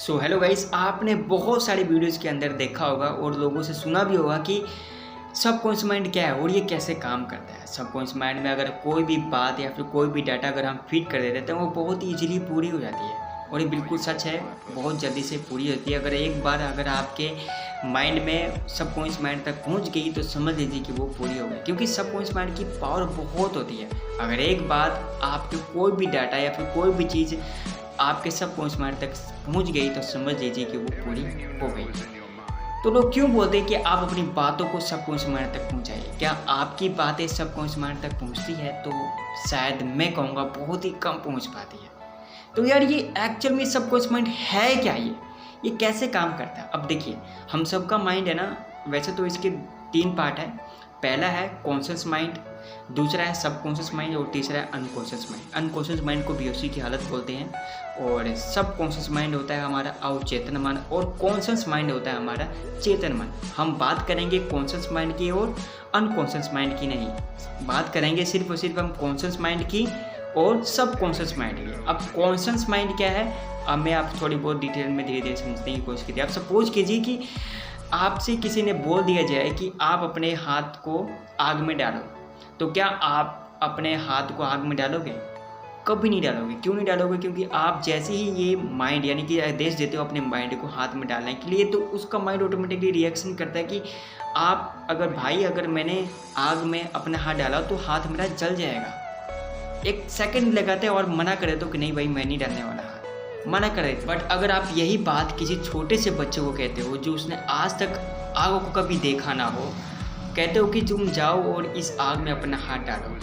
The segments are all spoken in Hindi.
सो हेलो गाइस, आपने बहुत सारी वीडियोस के अंदर देखा होगा और लोगों से सुना भी होगा कि सबकॉन्शियस माइंड क्या है और ये कैसे काम करता है। सबकॉन्शियस माइंड में अगर कोई भी बात या फिर कोई भी डाटा अगर हम फीड कर देते हैं तो वो बहुत ईजिली पूरी हो जाती है और ये बिल्कुल सच है, बहुत जल्दी से पूरी होती है। अगर एक बार अगर आपके माइंड में सबकॉन्शियस माइंड तक पहुंच गई तो समझ लीजिए कि वो पूरी हो गई, क्योंकि सबकॉन्शियस माइंड की पावर बहुत होती है। अगर एक बात आपके कोई भी डाटा या फिर कोई भी चीज़ आपके सबकॉन्शियस माइंड तक पहुंच गई तो समझ लीजिए कि वो पूरी हो गई। तो लोग क्यों बोलते हैं कि आप अपनी बातों को सबकॉन्शियस माइंड तक पहुंचाइए? क्या आपकी बातें सबकॉन्शियस माइंड तक पहुंचती है? तो शायद मैं कहूँगा बहुत ही कम पहुंच पाती है। तो यार ये एक्चुअल में सबकॉन्शियस माइंड है क्या? ये कैसे काम करता है? अब देखिए, हम सबका माइंड है ना, वैसे तो इसके 3 पार्ट है। पहला है कॉन्शियस माइंड, दूसरा है सबकॉन्शियस माइंड और तीसरा है अनकॉन्शियस माइंड। अनकॉन्शियस माइंड को बेहोशी की हालत बोलते हैं और सबकॉन्शियस माइंड होता है हमारा अवचेतन मन और कॉन्शियस माइंड होता है हमारा चेतन मन। हम बात करेंगे कॉन्शियस माइंड की और अनकॉन्शियस माइंड की नहीं, बात करेंगे सिर्फ और सिर्फ हम कॉन्शियस माइंड की और सबकॉन्शियस माइंड की। अब कॉन्शियस माइंड क्या है, अब मैं आप थोड़ी बहुत डिटेल में धीरे धीरे समझने की कोशिश कीजिए। आप सपोज कीजिए कि आपसे किसी ने बोल दिया जाए कि आप अपने हाथ को आग में डालो, तो क्या आप अपने हाथ को आग में डालोगे? कभी नहीं डालोगे। क्यों नहीं डालोगे? क्योंकि आप जैसे ही ये माइंड यानी कि आदेश देते हो अपने माइंड को हाथ में डालने के लिए, तो उसका माइंड ऑटोमेटिकली रिएक्शन करता है कि आप अगर मैंने आग में अपना हाथ डाला तो हाथ मेरा जल जाएगा। एक सेकंड लगाते हैं और मना करे तो कि नहीं भाई मैं नहीं डालने वाला हाथ, मना करे। बट अगर आप यही बात किसी छोटे से बच्चे को कहते हो जो उसने आज तक आग को कभी देखा ना हो, कहते हो कि तुम जाओ और इस आग में अपना हाथ डालो,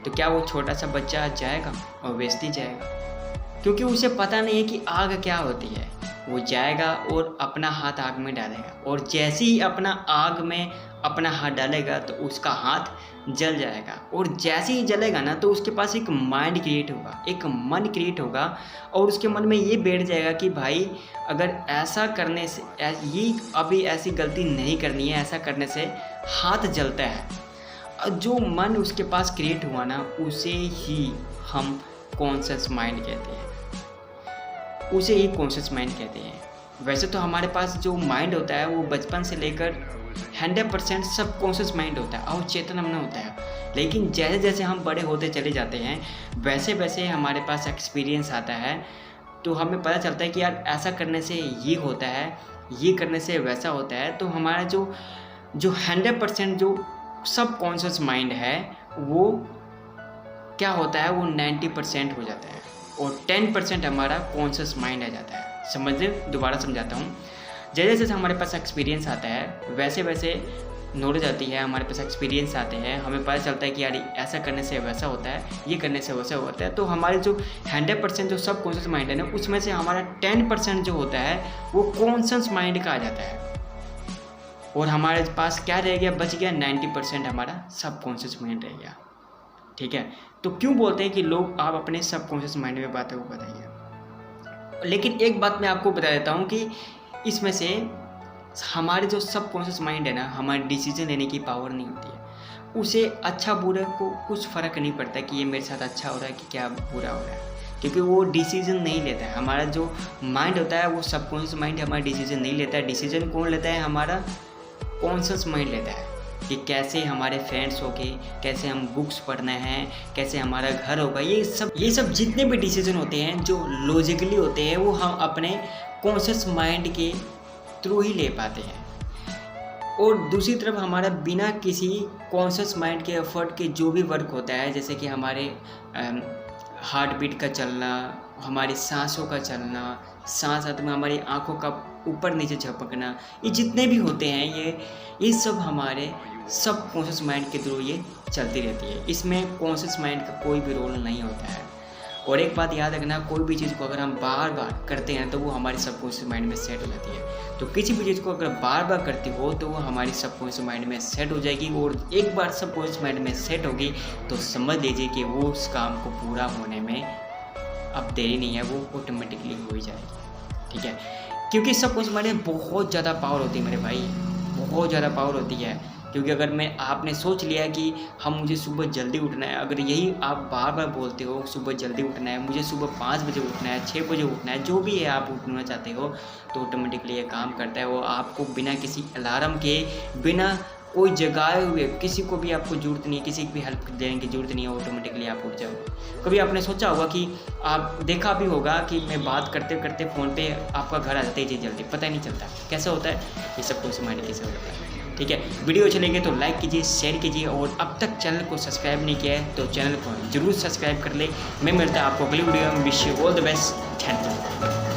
तो क्या वो छोटा सा बच्चा जाएगा? ऑब्वियसली जाएगा, क्योंकि उसे पता नहीं है कि आग क्या होती है। वो जाएगा और अपना हाथ आग में डालेगा और जैसे ही अपना आग में अपना हाथ डालेगा तो उसका हाथ जल जाएगा। और जैसे ही जलेगा ना तो उसके पास एक माइंड क्रिएट होगा, एक मन क्रिएट होगा और उसके मन में ये बैठ जाएगा कि भाई अगर ऐसा करने से ये अभी ऐसी गलती नहीं करनी है, ऐसा करने से हाथ जलता है। जो मन उसके पास क्रिएट हुआ ना उसे ही हम कॉन्शियस माइंड कहते हैं, उसे ही कॉन्शियस माइंड कहते हैं। वैसे तो हमारे पास जो माइंड होता है वो बचपन से लेकर 100% सब कॉन्शियस माइंड होता है, अवचेतन मन होता है। लेकिन जैसे जैसे हम बड़े होते चले जाते हैं वैसे वैसे हमारे पास एक्सपीरियंस आता है, तो हमें पता चलता है कि यार ऐसा करने से ये होता है, ये करने से वैसा होता है। तो हमारा जो 100% जो सब कॉन्शियस माइंड है वो क्या होता है, वो 90% हो जाता है और 10% हमारा कॉन्शियस माइंड आ जाता है। समझिए, दोबारा समझाता हूँ। जैसे जैसे हमारे पास एक्सपीरियंस आता है वैसे वैसे नॉलेज आती है, हमारे पास एक्सपीरियंस आते हैं, हमें पता चलता है कि यार ऐसा करने से वैसा होता है, ये करने से वैसा होता है। तो हमारे जो 100% जो सब कॉन्शियस माइंड है ना उसमें से हमारा 10% जो होता है वो कॉन्शियस माइंड का आ जाता है और हमारे पास क्या रह गया, बच गया 90% हमारा सब कॉन्शियस माइंड रह गया। ठीक है, तो क्यों बोलते हैं कि लोग आप अपने सब कॉन्शियस माइंड में बातों को बताइए। लेकिन एक बात मैं आपको बता देता हूँ कि इसमें से हमारे जो सब कॉन्शियस माइंड है ना, हमारी डिसीजन लेने की पावर नहीं होती है। उसे अच्छा बुरे को कुछ फ़र्क नहीं पड़ता कि ये मेरे साथ अच्छा हो रहा है कि क्या बुरा हो रहा है, क्योंकि वो डिसीजन नहीं लेता है। हमारा जो माइंड होता है वो सब कॉन्शियस माइंड हमारा डिसीजन नहीं लेता है। डिसीजन कौन लेता है? हमारा कॉन्शियस माइंड लेता है कि कैसे हमारे फ्रेंड्स होंगे, कैसे हम बुक्स पढ़ना है, कैसे हमारा घर होगा। ये सब जितने भी डिसीजन होते हैं जो लॉजिकली होते हैं वो हम अपने कॉन्शियस माइंड के थ्रू ही ले पाते हैं। और दूसरी तरफ हमारा बिना किसी कॉन्शियस माइंड के एफर्ट के जो भी वर्क होता है, जैसे कि हमारे हार्ट बीट का चलना, हमारी सांसों का चलना, साथ साथ में हमारी आंखों का ऊपर नीचे झपकना, ये जितने भी होते हैं ये सब हमारे सब कॉन्शियस माइंड के थ्रू ये चलती रहती है। इसमें कॉन्शियस माइंड का कोई भी रोल नहीं होता है। और एक बात याद रखना, कोई भी चीज़ को अगर हम बार बार करते हैं तो वो हमारी सबकॉन्शियस माइंड में सेट हो जाती है। तो किसी भी चीज़ को अगर बार बार करती हो तो वो हमारी सबकॉन्शियस माइंड में सेट हो जाएगी और एक बार सबकॉन्शियस माइंड में सेट होगी तो समझ लीजिए कि वो उस काम को पूरा होने में अब देरी नहीं है, वो ऑटोमेटिकली हो ही जाएगी। ठीक है, क्योंकि सबकॉन्शियस माइंड में बहुत ज़्यादा पावर होती है मेरे भाई, बहुत ज़्यादा पावर होती है। क्योंकि अगर आपने सोच लिया है कि मुझे सुबह जल्दी उठना है, अगर यही आप बार बार बोलते हो सुबह जल्दी उठना है, मुझे सुबह 5 बजे उठना है, 6 बजे उठना है, जो भी है आप उठना चाहते हो, तो ऑटोमेटिकली ये काम करता है। वो आपको बिना किसी अलार्म के, बिना कोई जगाए हुए, किसी को भी आपको ज़रूरत नहीं है, किसी की भी हेल्प लेने की ज़रूरत नहीं है, ऑटोमेटिकली आप उठ जाओगे। कभी आपने सोचा होगा कि आप देखा भी होगा कि मैं बात करते करते फ़ोन पे आपका घर आ जाता है जल्दी, पता ही नहीं चलता कैसे होता है, ये सब कुछ माइंड कैसे होता है। ठीक है, वीडियो अच्छी लगे तो लाइक कीजिए, शेयर कीजिए, और अब तक चैनल को सब्सक्राइब नहीं किया है तो चैनल को जरूर सब्सक्राइब कर ले। मैं मिलता है आपको अगली वीडियो में। Wish you all the best. Thank you.